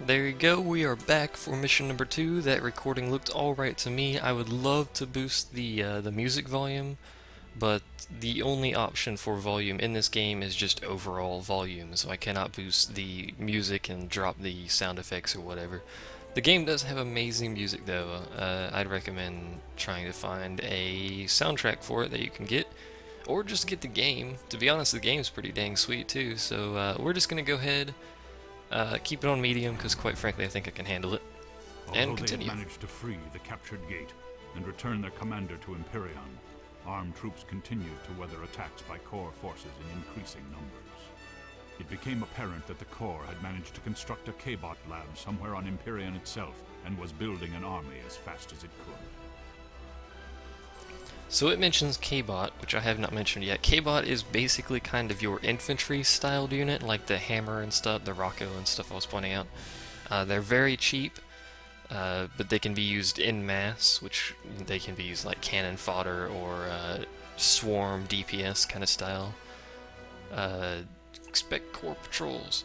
There you go, we are back for mission number 2. That recording looked alright to me. I would love to boost the music volume, but the only option for volume in this game is just overall volume, so I cannot boost the music and drop the sound effects or whatever. The game does have amazing music though. I'd recommend trying to find a soundtrack for it that you can get, or just get the game. To be honest, the game's pretty dang sweet too, so we're just going to go ahead, keep it on medium, because quite frankly I think I can handle it, and Although they had continue. managed to free the captured gate and return their commander to Empyreon, armed troops continued to weather attacks by core forces in increasing numbers. It became apparent that the core had managed to construct a K-bot lab somewhere on Empyreon itself and was building an army as fast as it could. So it mentions K-bot, which I have not mentioned yet. K-bot is basically kind of your infantry-styled unit, like the hammer and stuff, the Rocco and stuff I was pointing out. They're very cheap, but they can be used in mass, which they can be used like cannon fodder or swarm DPS kind of style. Expect core patrols.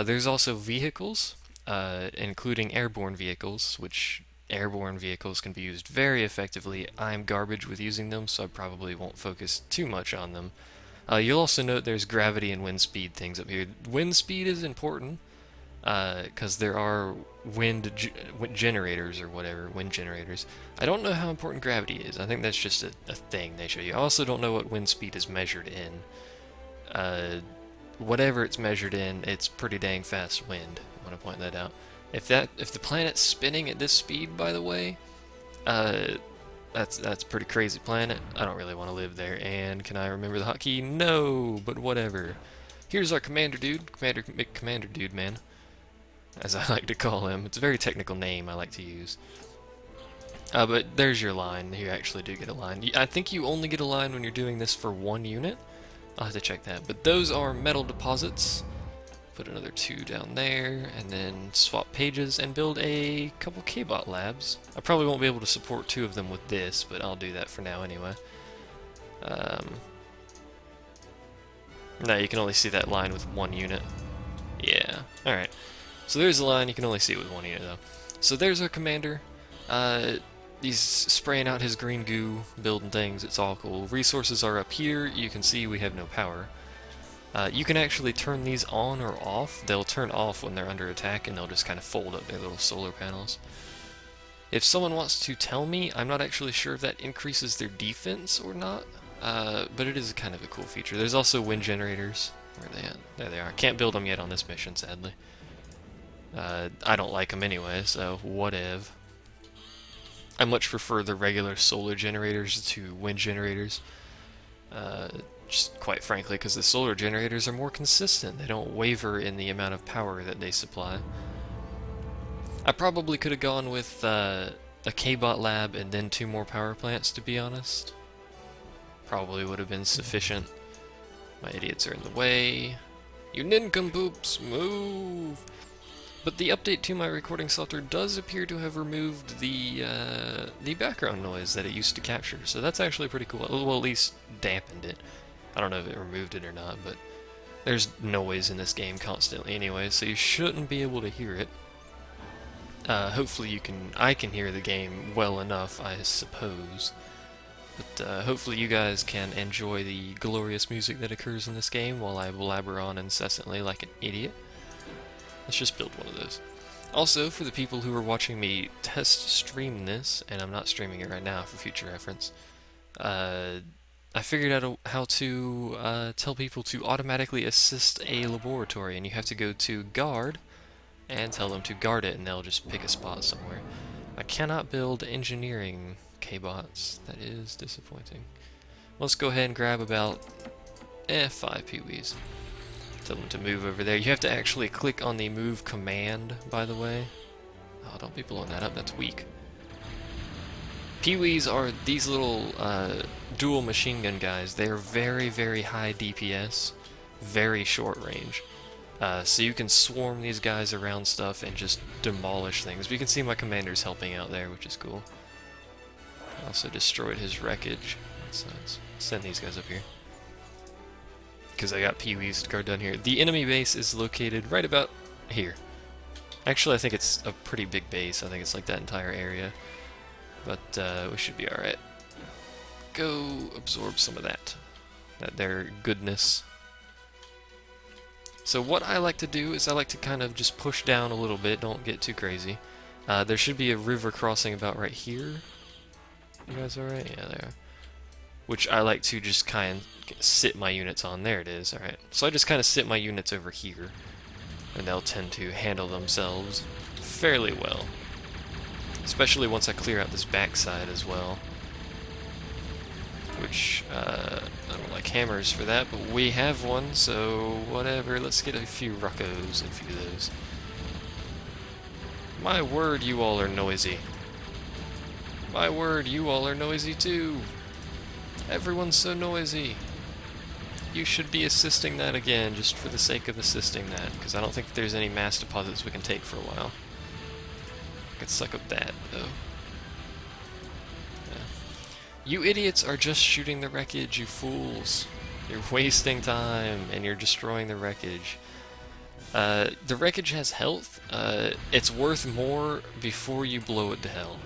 There's also vehicles, including airborne vehicles, which airborne vehicles can be used very effectively. I'm garbage with using them, so I probably won't focus too much on them. You'll also note there's gravity and wind speed things up here. Wind speed is important, because there are wind generators or whatever, wind generators. I don't know how important gravity is. I think that's just a thing they show you. I also don't know what wind speed is measured in. Whatever it's measured in, it's pretty dang fast wind. I want to point that out. If the planet's spinning at this speed, by the way, that's a pretty crazy planet. I don't really want to live there. And can I remember the hotkey? No, but whatever. Here's our commander dude, commander dude, man, as I like to call him. It's a very technical name I like to use. But there's your line. You actually do get a line. I think you only get a line when you're doing this for one unit. I'll have to check that. But those are metal deposits. Put another 2 down there, and then swap pages and build a couple K-bot labs. I probably won't be able to support 2 of them with this, but I'll do that for now anyway. No, you can only see that line with 1 unit. Yeah, alright. So there's the line, you can only see it with 1 unit though. So there's our commander. He's spraying out his green goo, building things, it's all cool. Resources are up here, you can see we have no power. You can actually turn these on or off. They'll turn off when they're under attack, and they'll just kind of fold up their little solar panels. If someone wants to tell me, I'm not actually sure if that increases their defense or not, but it is kind of a cool feature. There's also wind generators. Where are they at? There they are. Can't build them yet on this mission, sadly. I don't like them anyway, so whatever. I much prefer the regular solar generators to wind generators. Just quite frankly, because the solar generators are more consistent. They don't waver in the amount of power that they supply. I probably could have gone with a K-bot lab and then 2 more power plants, to be honest. Probably would have been sufficient. My idiots are in the way. You nincompoops, move! But the update to my recording software does appear to have removed the background noise that it used to capture, so that's actually pretty cool. Well, at least dampened it. I don't know if it removed it or not, but there's noise in this game constantly anyway, so you shouldn't be able to hear it. Hopefully I can hear the game well enough, I suppose. But hopefully you guys can enjoy the glorious music that occurs in this game while I blabber on incessantly like an idiot. Let's just build one of those. Also, for the people who are watching me test stream this, and I'm not streaming it right now for future reference, I figured out how to tell people to automatically assist a laboratory, and you have to go to guard and tell them to guard it, and they'll just pick a spot somewhere. I cannot build engineering K-bots. That is disappointing. Let's go ahead and grab about 5 peewees. Tell them to move over there. You have to actually click on the move command, by the way. Oh, don't be blowing that up. That's weak. Peewees are these little dual machine gun guys. They are very, very high DPS, very short range. So you can swarm these guys around stuff and just demolish things. But you can see my commander's helping out there, which is cool. Also destroyed his wreckage. That's nice. Send these guys up here, because I got peewees to guard down here. The enemy base is located right about here. Actually, I think it's a pretty big base. I think it's like that entire area. But we should be alright. Go absorb some of that. Their goodness. So what I like to do is I like to kind of just push down a little bit, don't get too crazy. There should be a river crossing about right here. You guys alright? Yeah, there. Which I like to just kind of sit my units on. There it is, alright. So I just kind of sit my units over here, and they'll tend to handle themselves fairly well. Especially once I clear out this backside as well. Which, I don't like hammers for that, but we have one, so whatever. Let's get a few ruckos and a few of those. My word, you all are noisy. My word, you all are noisy too. Everyone's so noisy. You should be assisting that again, just for the sake of assisting that, because I don't think there's any mass deposits we can take for a while. I could suck up that, though. You idiots are just shooting the wreckage, you fools. You're wasting time, and you're destroying the wreckage. The wreckage has health. It's worth more before you blow it to hell.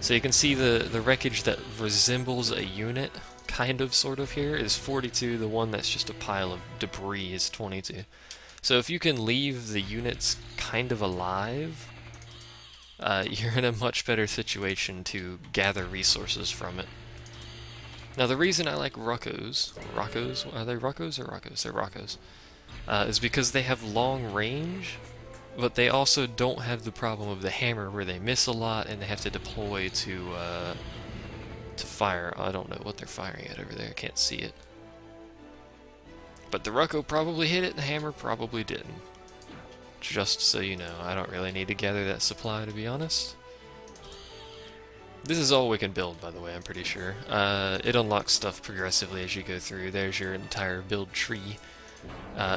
So you can see the wreckage that resembles a unit, kind of, sort of here, is 42. The one that's just a pile of debris is 22. So if you can leave the units kind of alive, you're in a much better situation to gather resources from it. Now the reason I like Ruckos, are they Ruckos or Ruckos? They're Ruckos, is because they have long range, but they also don't have the problem of the hammer where they miss a lot and they have to deploy to fire. I don't know what they're firing at over there, I can't see it. But the Rucko probably hit it and the hammer probably didn't. Just so you know, I don't really need to gather that supply, to be honest. This is all we can build, by the way, I'm pretty sure. It unlocks stuff progressively as you go through. There's your entire build tree.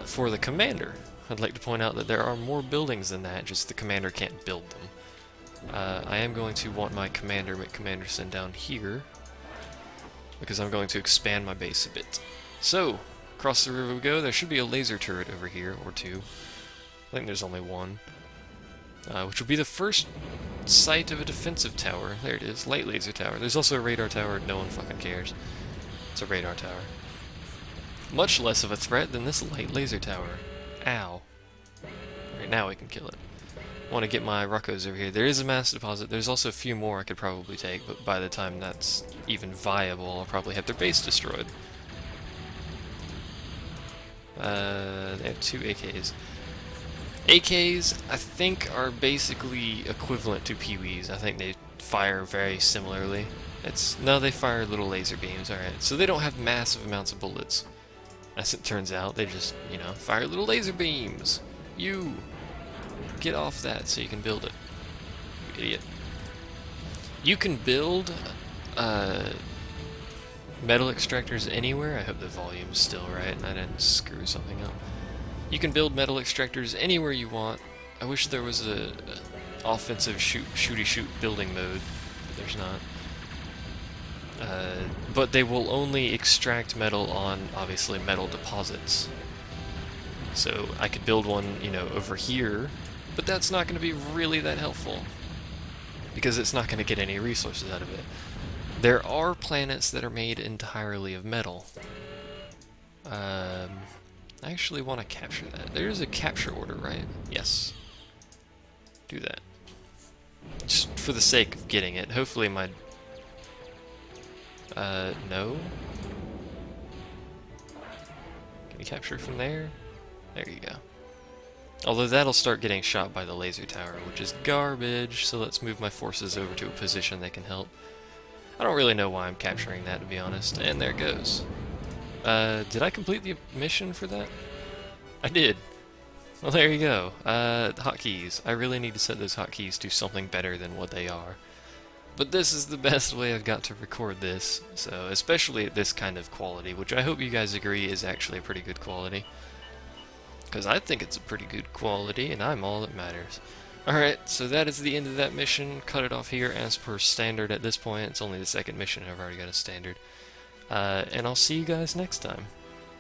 For the commander, I'd like to point out that there are more buildings than that, just the commander can't build them. I am going to want my commander, McCommanderson, down here, because I'm going to expand my base a bit. So, across the river we go. There should be a laser turret over here, or two. I think there's only one. Which will be the first site of a defensive tower. There it is, light laser tower. There's also a radar tower, no one fucking cares. It's a radar tower. Much less of a threat than this light laser tower. Ow. Alright, now we can kill it. I want to get my Ruckos over here. There is a mass deposit. There's also a few more I could probably take, but by the time that's even viable, I'll probably have their base destroyed. They have 2 AKs. AKs, I think, are basically equivalent to Pee-wees. I think they fire very similarly. No, they fire little laser beams, alright. So they don't have massive amounts of bullets. As it turns out, they just, you know, fire little laser beams. You! Get off that so you can build it. You idiot. You can build, metal extractors anywhere. I hope the volume's still right and I didn't screw something up. You can build metal extractors anywhere you want. I wish there was a offensive shooty-shoot building mode, but there's not. But they will only extract metal on, obviously, metal deposits. So I could build one, you know, over here, but that's not going to be really that helpful, because it's not going to get any resources out of it. There are planets that are made entirely of metal. I actually want to capture that. There's a capture order, right? Yes. Do that. Just for the sake of getting it. Hopefully my... no? Can you capture from there? There you go. Although that'll start getting shot by the laser tower, which is garbage, so let's move my forces over to a position that can help. I don't really know why I'm capturing that, to be honest. And there it goes. Did I complete the mission for that? I did. Well, there you go. Hotkeys. I really need to set those hotkeys to something better than what they are. But this is the best way I've got to record this, so especially at this kind of quality, which I hope you guys agree is actually a pretty good quality. Because I think it's a pretty good quality, and I'm all that matters. Alright, so that is the end of that mission. Cut it off here as per standard at this point. It's only the second mission, I've already got a standard. And I'll see you guys next time.